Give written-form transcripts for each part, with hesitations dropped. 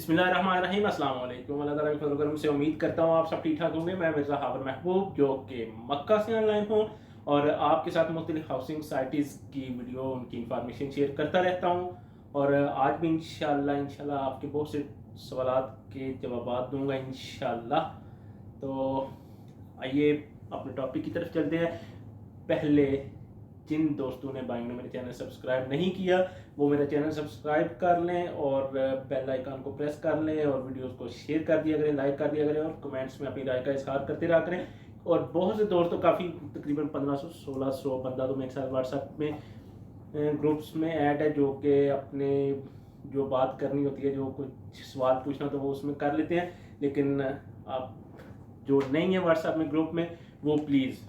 बिस्मिल्लाहिर्रहमानिर्रहीम, अस्सलाम वालेकुम। अल्लाह ताला के फज़ल करम से उम्मीद करता हूँ आप सब ठीक ठाक होंगे। मैं मिर्ज़ा हाबिब महबूब जो कि मक्का से ऑनलाइन हूँ और आपके साथ मुख्तलिफ हाउसिंग सोसाइटीज़ की वीडियो उनकी इंफॉर्मेशन शेयर करता रहता हूँ। और आज भी इंशाल्लाह आपके बहुत से सवालात के जवाब दूंगा इंशाल्लाह। तो आइए अपने टॉपिक की तरफ चलते हैं। पहले जिन दोस्तों ने भाई ने मेरे चैनल सब्सक्राइब नहीं किया वो मेरा चैनल सब्सक्राइब कर लें और बेल आइकन को प्रेस कर लें और वीडियोस को शेयर कर दिया करें, लाइक कर दिया करें और कमेंट्स में अपनी राय का इजहार करते रहा करें। और बहुत से दोस्तों काफ़ी तकरीबन 1500-1600 बंदा तो मेरे साथ व्हाट्सएप में ग्रुप्स में ऐड है जो कि अपने जो बात करनी होती है, जो कुछ सवाल पूछना तो वो उसमें कर लेते हैं। लेकिन आप जो नहीं है व्हाट्सएप में ग्रुप में वो प्लीज़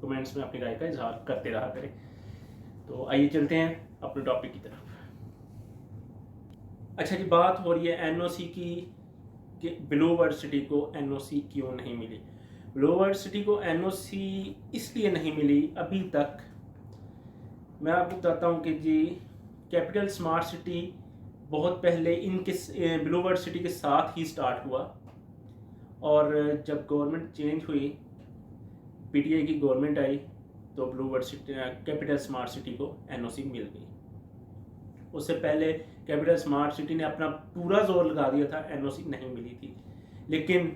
कमेंट्स में अपनी राय का इजहार करते रहा करें। तो आइए चलते हैं अपने टॉपिक की तरफ। अच्छा जी, बात हो रही है एनओसी की कि ब्लू वर्ल्ड सिटी को एनओसी क्यों नहीं मिली। ब्लू वर्ल्ड सिटी को एनओसी इसलिए नहीं मिली अभी तक। मैं आपको बताता हूँ कि जी कैपिटल स्मार्ट सिटी बहुत पहले इनके ब्लू वर्ल्ड सिटी के साथ ही स्टार्ट हुआ और जब गवर्नमेंट चेंज हुई, पीटीआई की गवर्नमेंट आई, तो blue world city capital smart city को एनओसी मिल गई। उससे पहले कैपिटल स्मार्ट सिटी ने अपना पूरा जोर लगा दिया था, एनओसी नहीं मिली थी। लेकिन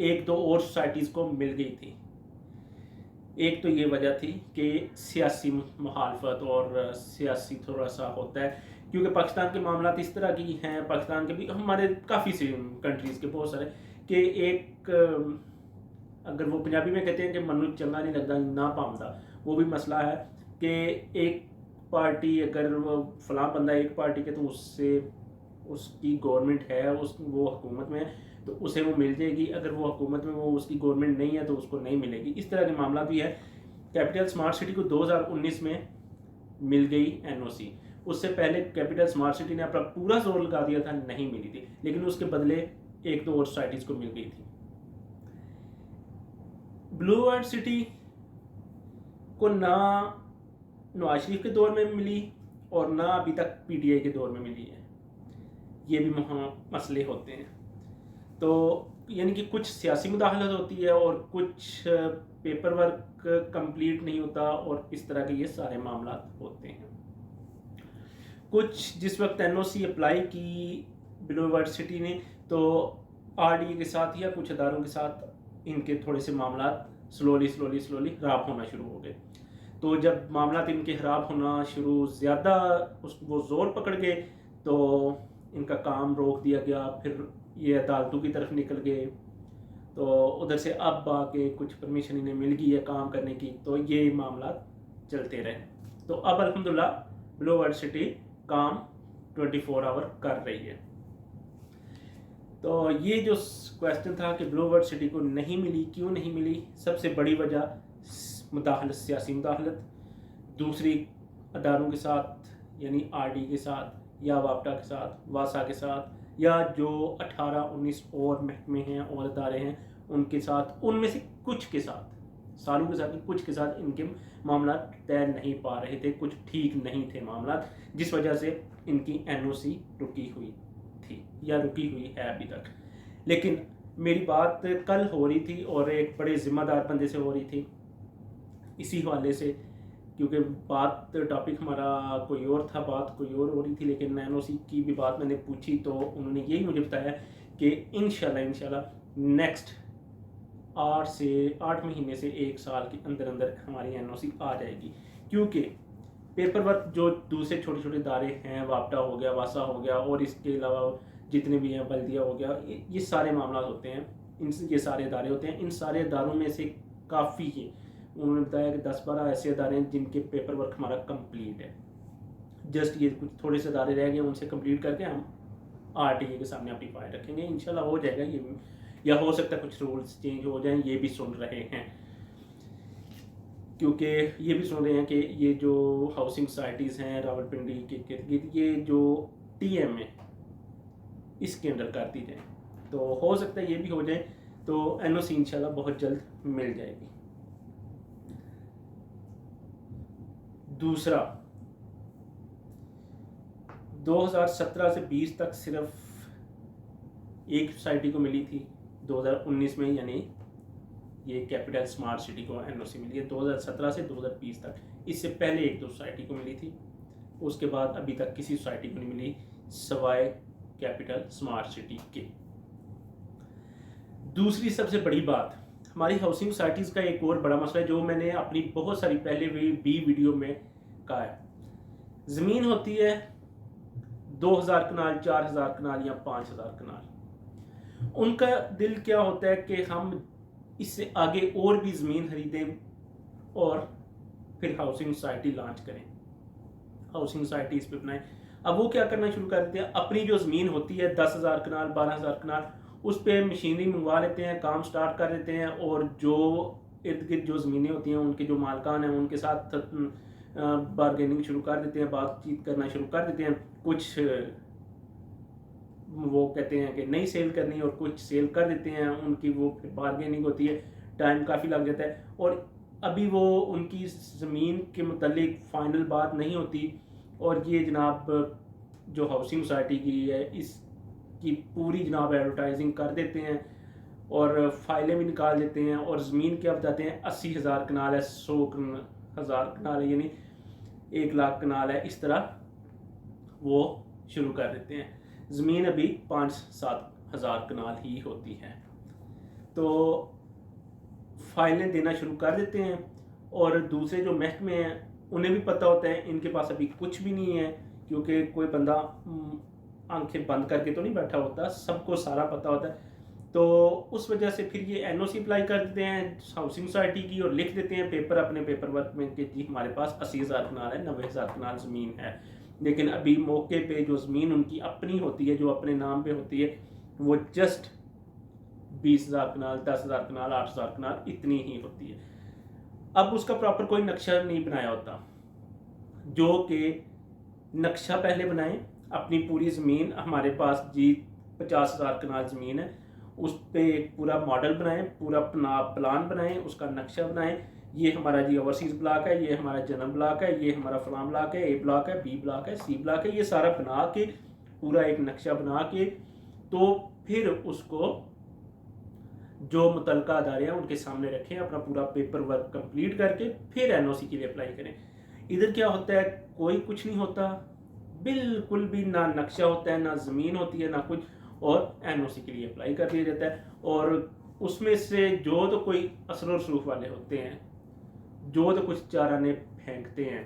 एक दो और सोसाइटीज़ को मिल गई थी। एक तो ये वजह थी कि सियासी मुखालफत और सियासी थोड़ा सा होता है, क्योंकि पाकिस्तान के मामला इस तरह की हैं, पाकिस्तान के भी हमारे काफ़ी से कंट्रीज़ के बहुत सारे, कि एक अगर वो पंजाबी में कहते हैं कि मनु चंगा नहीं लगता ना पामदा, वो भी मसला है कि एक पार्टी अगर वो फलां बंदा एक पार्टी के तो उससे उसकी गवर्नमेंट है, वो हुकूमत में है तो उसे वो मिल जाएगी, अगर वो हुकूमत में वो उसकी गवर्नमेंट नहीं है तो उसको नहीं मिलेगी। इस तरह के मामला भी है। कैपिटल स्मार्ट सिटी को 2019 में मिल गई एनओसी। उससे पहले कैपिटल स्मार्ट सिटी ने अपना पूरा जोर लगा दिया था, नहीं मिली थी। लेकिन उसके बदले एक दो और सोसाइटीज़ को मिल गई थी। ब्लू वर्ल्ड सिटी को ना नवाज शरीफ के दौर में मिली और ना अभी तक पीटीआई के दौर में मिली है। ये भी मसले होते हैं। तो यानी कि कुछ सियासी मुदाखलत होती है और कुछ पेपर वर्क कंप्लीट नहीं होता और इस तरह के ये सारे मामला होते हैं। कुछ जिस वक्त एनओसी अप्लाई की ब्लू वर्ल्ड सिटी ने तो आरडीए के साथ या कुछ अदारों के साथ इनके थोड़े से मामला स्लोली खराब होना शुरू हो गए। तो जब मामला इनके खराब होना शुरू ज़्यादा वो ज़ोर पकड़ गए तो इनका काम रोक दिया गया। फिर ये अदालतों की तरफ निकल गए, तो उधर से अब आके कुछ परमिशन इन्हें मिल गई है काम करने की, तो ये मामला चलते रहे। तो अब अल्हम्दुलिल्लाह ब्लू वर्ल्ड सिटी काम 24 आवर कर रही है। तो ये जो क्वेश्चन था कि ब्लू वर्ल्ड सिटी को नहीं मिली, क्यों नहीं मिली, सबसे बड़ी वजह मुदाखलत, सियासी मुदाखलत, दूसरी अदारों के साथ यानी आरडी के साथ या वापटा के साथ, वासा के साथ, या जो 18-19 और महकमे हैं और अदारे हैं उनके साथ, उनमें से कुछ के साथ, सालों के साथ कुछ के साथ इनके मामला तय नहीं पा रहे थे, कुछ ठीक नहीं थे मामला, जिस वजह से इनकी एनओसी रुकी हुई थी या रुकी हुई है अभी तक। लेकिन मेरी बात कल हो रही थी और एक बड़े जिम्मेदार बंदे से हो रही थी इसी हवाले से, क्योंकि बात टॉपिक हमारा कोई और था, बात कोई और हो रही थी, लेकिन एनओसी की भी बात मैंने पूछी तो उन्होंने यही मुझे बताया कि इंशाल्लाह नेक्स्ट 8 महीने से 1 साल के अंदर अंदर हमारी एनओसी आ जाएगी। क्योंकि पेपर वर्क जो दूसरे छोटे छोटे इदारे हैं, वापटा हो गया, वासा हो गया और इसके अलावा जितने भी हैं, बल्दिया हो गया, ये सारे मामला होते हैं, ये सारे इदारे होते हैं। इन सारे इदारों में से काफ़ी है, उन्होंने बताया कि 10-12 ऐसे अदारे हैं जिनके पेपर वर्क हमारा कंप्लीट है। जस्ट ये कुछ थोड़े से अदारे रह गए, उनसे कंप्लीट करके हम आरटीए के सामने अपनी फाइल रखेंगे, इंशाल्लाह हो जाएगा ये भी। या हो सकता है कुछ रूल्स चेंज हो जाएं, ये भी सुन रहे हैं, क्योंकि ये भी सुन रहे हैं कि ये जो हाउसिंग सोसाइटीज़ हैं रावलपिंडी के ये जो टीएम है इसके अंडर कर दी जाए, तो हो सकता है ये भी हो जाए, तो एनओसी इंशाल्लाह बहुत जल्द मिल जाएगी। दूसरा, 2017 से 20 तक सिर्फ एक सोसाइटी को मिली थी 2019 में, यानी ये कैपिटल स्मार्ट सिटी को एनओसी मिली है 2017 से 2020 तक। इससे पहले एक दो सोसाइटी को मिली थी, उसके बाद अभी तक किसी सोसाइटी को नहीं मिली सवाए कैपिटल स्मार्ट सिटी के। दूसरी सबसे बड़ी बात, हमारी हाउसिंग सोसाइटीज़ का एक और बड़ा मसला है जो मैंने अपनी बहुत सारी पहले भी वीडियो में कहा है। ज़मीन होती है 2000 कनाल, 4000 कनाल या 5000 कनाल। उनका दिल क्या होता है कि हम इससे आगे और भी ज़मीन खरीदें और फिर हाउसिंग सोसाइटी लॉन्च करें, हाउसिंग सोसाइटी इस पर बनाएं। अब वो क्या करना शुरू कर देते हैं, अपनी जो ज़मीन होती है 10,000 कनाल, 12,000 कनाल, उस पर मशीनरी मंगवा लेते हैं, काम स्टार्ट कर देते हैं, और जो इर्द गिर्द जो ज़मीनें होती हैं उनके जो मालकान हैं उनके साथ बारगेनिंग शुरू कर देते हैं, बातचीत करना शुरू कर देते हैं। कुछ वो कहते हैं कि नहीं सेल करनी और कुछ सेल कर देते हैं, उनकी वो फिर बारगेनिंग होती है, टाइम काफ़ी लग जाता है, और अभी वो उनकी ज़मीन के मुतालिक फ़ाइनल बात नहीं होती। और ये जनाब जो हाउसिंग सोसाइटी की है इसकी पूरी जनाब एडवर्टाइजिंग कर देते हैं और फाइलें भी निकाल देते हैं, और ज़मीन क्या बताते हैं 80,000 कनाल है, 100,000 कनाल है, यानी 1,00,000 कनाल है, इस तरह वो शुरू कर देते हैं। ज़मीन अभी 5-7 हज़ार कनाल ही होती है, तो फाइलें देना शुरू कर देते हैं। और दूसरे जो महकमे हैं उन्हें भी पता होता है इनके पास अभी कुछ भी नहीं है, क्योंकि कोई बंदा आंखें बंद करके तो नहीं बैठा होता, सबको सारा पता होता है। तो उस वजह से फिर ये एनओसी अप्लाई कर देते हैं हाउसिंग सोसाइटी की और लिख देते हैं पेपर अपने पेपर वर्क में कि जी हमारे पास 80,000 कनाल है, 90,000 कनाल ज़मीन है। लेकिन अभी मौके पे जो ज़मीन उनकी अपनी होती है, जो अपने नाम पे होती है, वो जस्ट 20,000 कनाल, 10,000 कनाल, 8,000 कनाल इतनी ही होती है। अब उसका प्रॉपर कोई नक्शा नहीं बनाया होता, जो कि नक्शा पहले बनाएं अपनी पूरी ज़मीन। हमारे पास जी 50,000 कनाल ज़मीन है, उस पर एक पूरा मॉडल बनाएं, पूरा प्लान बनाएं, उसका नक्शा बनाएं। ये हमारा जी ओवरसीज ब्लॉक है, ये हमारा जनरल ब्लॉक है, ये हमारा फलां ब्लॉक है, ए ब्लॉक है, बी ब्लॉक है, सी ब्लॉक है, ये सारा बना के पूरा एक नक्शा बना के तो फिर उसको जो मुतलका अदारे हैं उनके सामने रखें, अपना पूरा पेपर वर्क कंप्लीट करके फिर एनओसी के लिए अप्लाई करें। इधर क्या होता है, कोई कुछ नहीं होता, बिल्कुल भी ना नक्शा होता है, ना ज़मीन होती है, ना कुछ, और एनओसी के लिए अप्लाई कर दिया जाता है। और उसमें से जो तो कोई असर और रसूख वाले होते हैं, जो तो कुछ चाराने फेंकते हैं,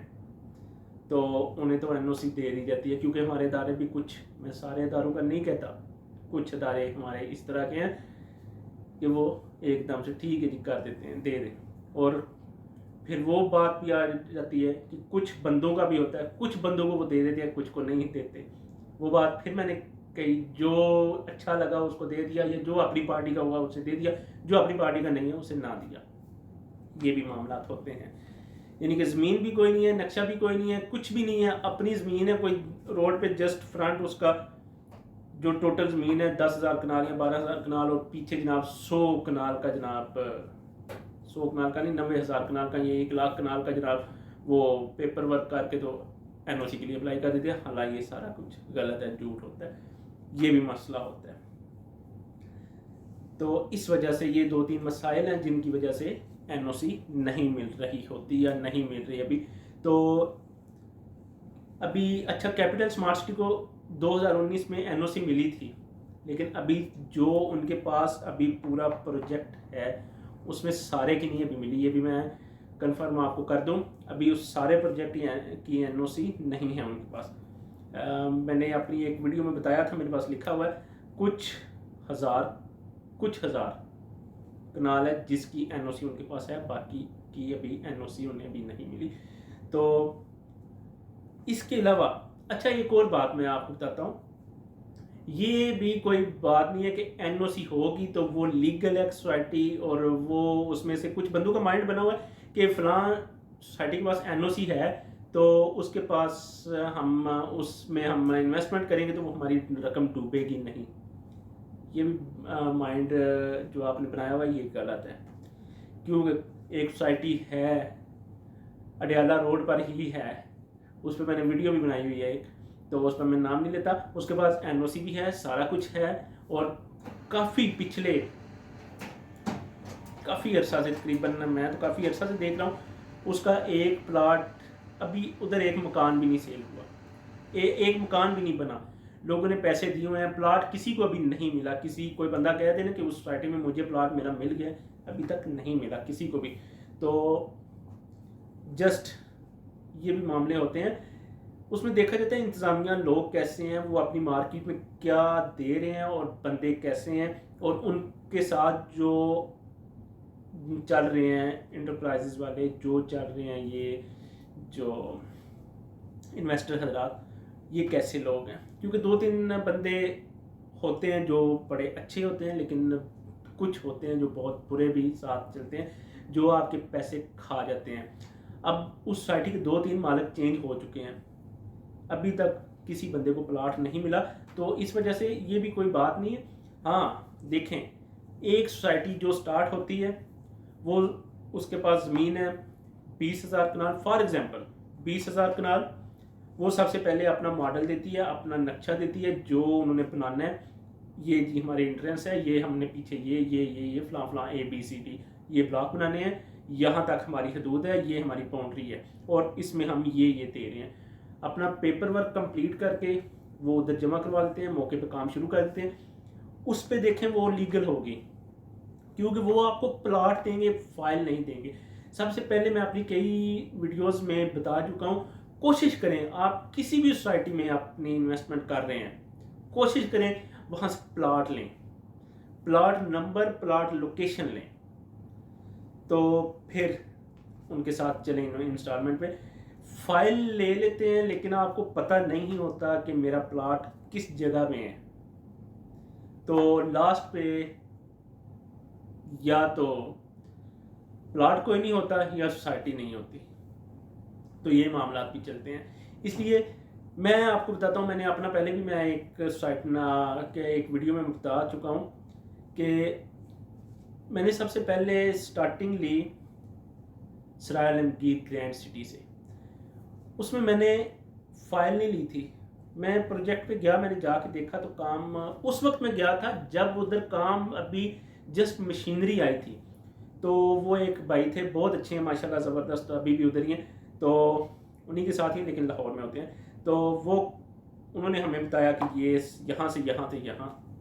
तो उन्हें तो एनओसी दे दी जाती है। क्योंकि हमारे इदारे भी कुछ, मैं सारे इदारों का नहीं कहता, कुछ इदारे हमारे इस तरह के हैं कि वो एकदम से ठीक है जी कर देते हैं, दे दें। और फिर वो बात भी आ जाती है कि कुछ बंदों का भी होता है, कुछ बंदों को वो दे देते हैं, कुछ को नहीं देते। वो बात फिर मैंने कही, जो अच्छा लगा उसको दे दिया, या जो अपनी पार्टी का हुआ उसे दे दिया, जो अपनी पार्टी का नहीं है उसे ना दिया। ये भी मामला होते हैं। यानी कि ज़मीन भी कोई नहीं है, नक्शा भी कोई नहीं है, कुछ भी नहीं है, अपनी ज़मीन है, कोई रोड पे जस्ट फ्रंट उसका जो टोटल ज़मीन है 10,000 कनाल या 12,000 कनाल, और पीछे जनाब 100 कनाल का, जनाब 100 कनाल का नहीं, 90,000 कनाल का, ये 1,00,000 कनाल का जनाब वो पेपर वर्क करके तो एनओसी के लिए अप्लाई कर देते हैं। हालांकि ये सारा कुछ गलत है, झूठ होता है, ये भी मसला होता है। तो इस वजह से ये 2-3 मसाइल हैं जिनकी वजह से एनओसी नहीं मिल रही होती या नहीं मिल रही अभी। तो अभी अच्छा, कैपिटल स्मार्ट सिटी को 2019 में एनओसी मिली थी, लेकिन अभी जो उनके पास अभी पूरा प्रोजेक्ट है उसमें सारे की नहीं अभी मिली। ये भी मैं कंफर्म आपको कर दूं, अभी उस सारे प्रोजेक्ट की एनओसी नहीं है उनके पास। मैंने अपनी एक वीडियो में बताया था, मेरे पास लिखा हुआ है कुछ हज़ार कनाल है जिसकी एनओसी उनके पास है, बाकी की अभी एनओसी उन्हें भी नहीं मिली। तो इसके अलावा अच्छा, एक और बात मैं आपको बताता हूँ, ये भी कोई बात नहीं है कि एनओसी होगी तो वो लीगल है सोसाइटी, और वो उसमें से कुछ बंदों का माइंड बना हुआ है कि फलां सोसाइटी के पास एनओसी है तो उसके पास हम उसमें हम इन्वेस्टमेंट करेंगे तो वो हमारी रकम डूबेगी नहीं। ये भी माइंड जो आपने बनाया हुआ है ये गलत है। क्योंकि एक सोसाइटी है अडियाला रोड पर ही है, उस पर मैंने वीडियो भी बनाई हुई है एक, तो उस पर मैं नाम नहीं लेता, उसके पास एनओसी भी है, सारा कुछ है, और काफ़ी अरसा से, तकरीबन मैं तो काफ़ी अरसा से देख रहा हूँ, उसका एक प्लाट अभी उधर एक मकान भी नहीं सेल हुआ, एक मकान भी नहीं बना। लोगों ने पैसे दिए हुए हैं, प्लाट किसी को अभी नहीं मिला। कोई बंदा कह दे ना कि उस सोसाइटी में मुझे प्लाट मेरा मिल गया, अभी तक नहीं मिला किसी को भी। तो जस्ट ये भी मामले होते हैं, उसमें देखा जाता है इंतज़ामिया लोग कैसे हैं, वो अपनी मार्केट में क्या दे रहे हैं और बंदे कैसे हैं, और उनके साथ जो चल रहे हैं इंटरप्राइजेज वाले, जो चल रहे हैं ये जो इन्वेस्टर हजरात, ये कैसे लोग हैं। क्योंकि 2-3 बंदे होते हैं जो बड़े अच्छे होते हैं, लेकिन कुछ होते हैं जो बहुत बुरे भी साथ चलते हैं, जो आपके पैसे खा जाते हैं। अब उस सोसाइटी के 2-3 मालिक चेंज हो चुके हैं, अभी तक किसी बंदे को प्लाट नहीं मिला। तो इस वजह से ये भी कोई बात नहीं है। हाँ देखें, एक सोसाइटी जो स्टार्ट होती है, वो उसके पास ज़मीन है 20,000 कनाल, फॉर एग्जांपल 20,000 कनाल, वो सबसे पहले अपना मॉडल देती है, अपना नक्शा देती है जो उन्होंने बनाना है। ये जी हमारी एंट्रेंस है, ये हमने पीछे ये फलां फलां ABCD ये ब्लॉक बनाने हैं, यहाँ तक हमारी हदूद है, ये हमारी बाउंड्री है, और इसमें हम ये दे रहे हैं। अपना पेपर वर्क कंप्लीट करके वो उधर जमा करवा देते हैं, मौके पे काम शुरू कर देते हैं। उस पर देखें वो लीगल होगी, क्योंकि वो आपको प्लाट देंगे, फाइल नहीं देंगे। सबसे पहले मैं अपनी कई वीडियोस में बता चुका हूँ, कोशिश करें आप किसी भी सोसाइटी में अपनी इन्वेस्टमेंट कर रहे हैं, कोशिश करें वहाँ से प्लाट लें, प्लाट नंबर, प्लाट लोकेशन लें, तो फिर उनके साथ चलें इंस्टॉलमेंट पे। फाइल ले लेते हैं लेकिन आपको पता नहीं होता कि मेरा प्लाट किस जगह में है, तो लास्ट पे या तो प्लाट कोई नहीं होता या सोसाइटी नहीं होती, तो ये मामला भी चलते हैं। इसलिए मैं आपको बताता हूँ, मैंने अपना पहले भी मैं एक सोसाइटी के एक वीडियो में बता चुका हूँ कि मैंने सबसे पहले स्टार्टिंग ली सराय आलमगीर ग्रैंड सिटी से। उसमें मैंने फाइल नहीं ली थी, मैं प्रोजेक्ट पे गया, मैंने जाके देखा तो काम उस वक्त मैं गया था जब उधर काम अभी जस्ट मशीनरी आई थी। तो वो एक भाई थे, बहुत अच्छे हैं माशाल्लाह, ज़बरदस्त, अभी भी उधर ही हैं, तो उन्हीं के साथ ही लेकिन लाहौर में होते हैं। तो वो उन्होंने हमें बताया कि ये यहाँ से यहाँ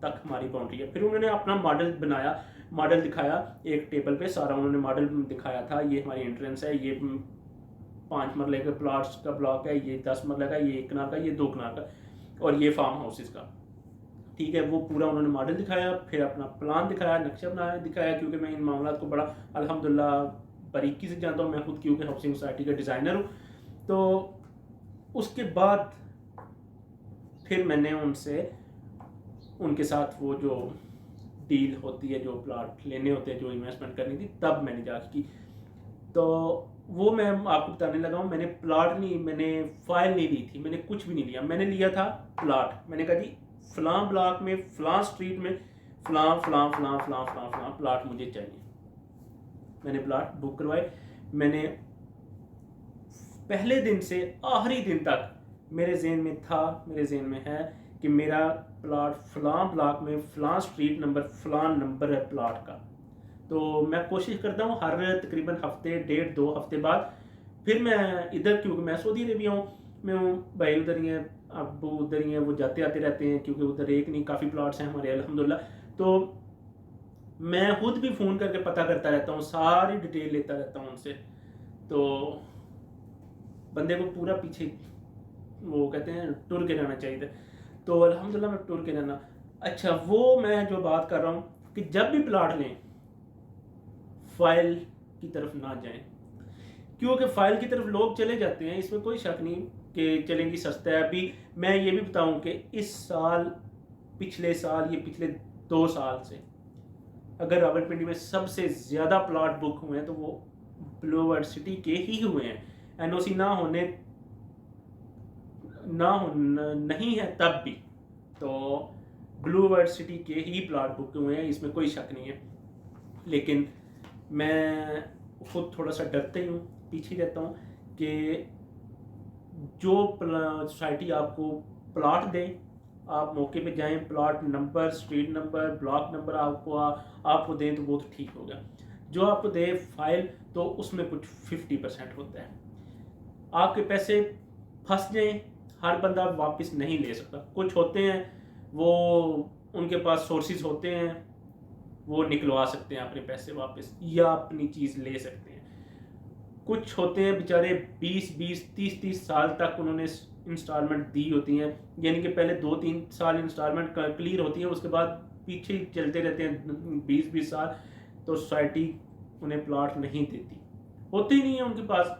तक हमारी बाउंड्री है। फिर उन्होंने अपना मॉडल बनाया, मॉडल दिखाया एक टेबल पे, सारा उन्होंने मॉडल दिखाया था। ये हमारी एंट्रेंस है, ये 5 मरले के प्लाट्स का ब्लॉक है, ये 10 मरले का, ये 1 कनाल का, ये 2 कनाल का, और ये फार्म हाउसेस का। ठीक है, वो पूरा उन्होंने मॉडल दिखाया, फिर अपना प्लान दिखाया, नक्शा बनाया दिखाया, क्योंकि मैं इन मामलों को बड़ा अल्हम्दुलिल्लाह बारीकी से जानता हूँ, मैं खुद क्योंकि हाउसिंग सोसाइटी का डिज़ाइनर हूँ। तो उसके बाद फिर मैंने उनके साथ वो जो डील होती है, जो प्लाट लेने होते हैं, जो इन्वेस्टमेंट करनी थी, तब मैंने जाके की। तो वो मैं आपको बताने लगा हूँ, मैंने प्लाट नहीं, मैंने फाइल नहीं ली थी, मैंने कुछ भी नहीं लिया, मैंने लिया था प्लाट। मैंने कहा जी फलां ब्लॉक में, फलां स्ट्रीट में, फलां फलां फलां फलां फलां फलां प्लाट मुझे चाहिए। मैंने प्लाट बुक करवाए। मैंने पहले दिन से आखिरी दिन तक मेरे जहन में था, मेरे जहन में है कि मेरा प्लाट फलां ब्लॉक में, फलां स्ट्रीट नंबर, फलां नंबर है प्लाट का। तो मैं कोशिश करता हूँ हर तकरीबन हफ्ते, 1.5-2 हफ्ते बाद फिर मैं इधर, क्योंकि मैं सऊदी अरेबिया हूँ, मैं भाई उधर ही है, अब उधर ही है, वो जाते आते रहते हैं, क्योंकि उधर एक नहीं काफ़ी प्लाट्स हैं हमारे अल्हम्दुलिल्लाह। तो मैं खुद भी फ़ोन करके पता करता रहता हूँ, सारी डिटेल लेता रहता हूँ उनसे। तो बंदे को पूरा पीछे वो कहते हैं टुर के रहना चाहिए, तो अल्हम्दुलिल्लाह मैं टुर के रहना। अच्छा, वो मैं जो बात कर रहा हूँ कि जब भी प्लाट लें फाइल की तरफ ना जाएं, क्योंकि फाइल की तरफ लोग चले जाते हैं, इसमें कोई शक नहीं कि चलेंगी सस्ता है। अभी मैं ये भी बताऊं कि इस साल, पिछले साल, ये पिछले 2 साल से अगर रावलपिंडी में सबसे ज़्यादा प्लाट बुक हुए हैं तो वो ब्लूवर्ड सिटी के ही हुए हैं। NOC नहीं है तब भी, तो ब्लूवर्ड सिटी के ही प्लाट बुक हुए हैं, इसमें कोई शक नहीं है। लेकिन मैं खुद थोड़ा सा डरते ही हूँ, पीछे रहता हूँ कि जो सोसाइटी आपको प्लाट दे, आप मौके पे जाएं, plot number, street number, block number आपको दें तो बहुत ठीक होगा। जो आपको दे फाइल तो उसमें कुछ 50% होता है। आपके पैसे फंस जाएं, हर बंदा वापस नहीं ले सकता। कुछ होते हैं वो उनके पास सोर्सेज होते हैं, वो निकलवा सकते हैं अपने पैसे वापस या अपनी चीज़ ले सकते हैं। कुछ होते हैं बेचारे 20-20, 30-30 साल तक उन्होंने इंस्टॉलमेंट दी होती हैं, यानी कि पहले 2-3 साल इंस्टॉलमेंट क्लियर होती है, उसके बाद पीछे चलते रहते हैं 20-20 साल, तो सोसाइटी उन्हें प्लॉट नहीं देती, होते ही नहीं है उनके पास,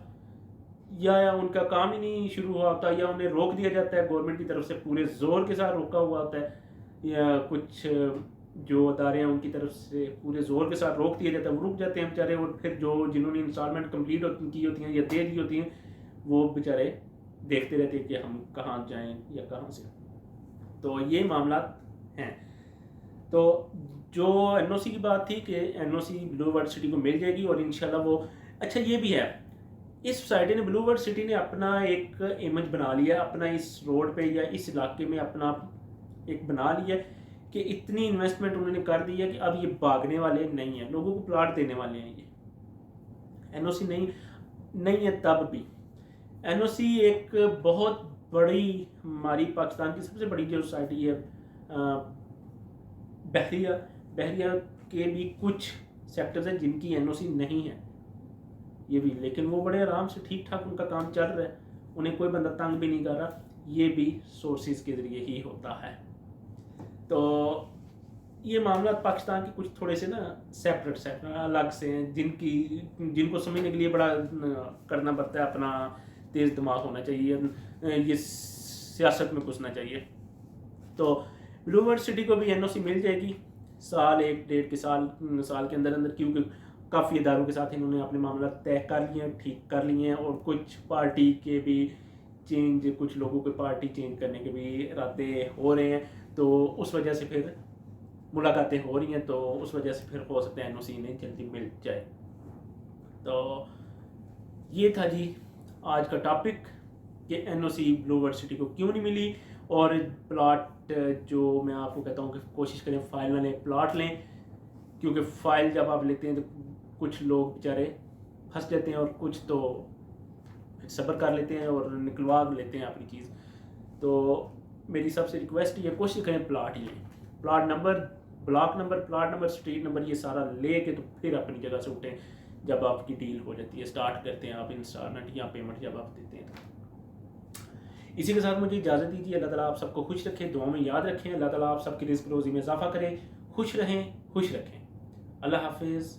या उनका काम ही नहीं शुरू हुआ होता, या उन्हें रोक दिया जाता है गवर्नमेंट की तरफ से, पूरे जोर के साथ रोका हुआ होता है, या कुछ जो अदारे हैं उनकी तरफ से पूरे जोर के साथ रोक दिया जाता है, वो रुक जाते हैं बेचारे। और फिर जो जिन्होंने इंस्टॉलमेंट कंप्लीट की होती हैं या दे दी होती हैं, वो बेचारे देखते रहते हैं कि हम कहाँ जाएं या कहाँ से। तो ये मामला हैं। तो जो एनओसी की बात थी कि एनओसी ब्लू वर्ल्ड सिटी को मिल जाएगी और इंशाल्लाह वो, अच्छा ये भी है, इस सोसाइटी ने, ब्लू वर्ल्ड सिटी ने अपना एक इमेज बना लिया, अपना इस रोड पे या इस इलाके में अपना एक बना लिया कि इतनी इन्वेस्टमेंट उन्होंने कर दी है कि अब ये भागने वाले नहीं है, लोगों को प्लॉट देने वाले हैं। ये एनओसी नहीं है तब भी। एनओसी एक बहुत बड़ी, हमारी पाकिस्तान की सबसे बड़ी जो सोसाइटी है, बहरिया के भी कुछ सेक्टर्स हैं जिनकी एनओसी नहीं है, ये भी, लेकिन वो बड़े आराम से ठीक ठाक उनका काम चल रहा है, उन्हें कोई बंदा तंग भी नहीं कर रहा। ये भी सोर्सेज के ज़रिए ही होता है। तो ये मामला पाकिस्तान के कुछ थोड़े से ना सेपरेट अलग से हैं, जिनको समझने के लिए बड़ा करना पड़ता है, अपना तेज़ दिमाग होना चाहिए, ये सियासत में घुसना चाहिए। तो ब्लू वर्ल्ड सिटी को भी एनओसी मिल जाएगी साल, 1-1.5 के साल के अंदर अंदर, क्योंकि काफ़ी इदारों के साथ इन्होंने अपने मामला तय कर लिए हैं, ठीक कर लिए हैं, और कुछ पार्टी के भी चेंज, कुछ लोगों के पार्टी चेंज करने के भी इरादे हो रहे हैं, तो उस वजह से फिर मुलाकातें हो रही हैं, तो उस वजह से फिर हो सकता है एनओसी इन्हें जल्दी मिल जाए। तो ये था जी आज का टॉपिक कि एनओसी ब्लू वर्ल्ड सिटी को क्यों नहीं मिली। और प्लॉट जो मैं आपको कहता हूँ कि कोशिश करें फाइल वाले प्लॉट लें, क्योंकि फ़ाइल जब आप लेते हैं तो कुछ लोग बेचारे फंस जाते हैं और कुछ तो सब्र कर लेते हैं और निकलवा लेते हैं अपनी चीज़। तो मेरी सबसे रिक्वेस्ट ये, कोशिश करें प्लॉट ही लें, plot number, block number, plot number, street number, ये सारा ले के तो फिर अपनी जगह से उठें जब आपकी डील हो जाती है, स्टार्ट करते हैं आप इंस्टॉलमेंट या पेमेंट जब आप देते हैं। तो इसी के साथ मुझे इजाज़त दीजिए। अल्लाह ताला आप सबको खुश रखें, दुआ में याद रखें। अल्लाह ताला आप सबकी रिज़्क़ रोज़ी में इजाफा करें, खुश रहें, खुश रखें। अल्लाह हाफिज़।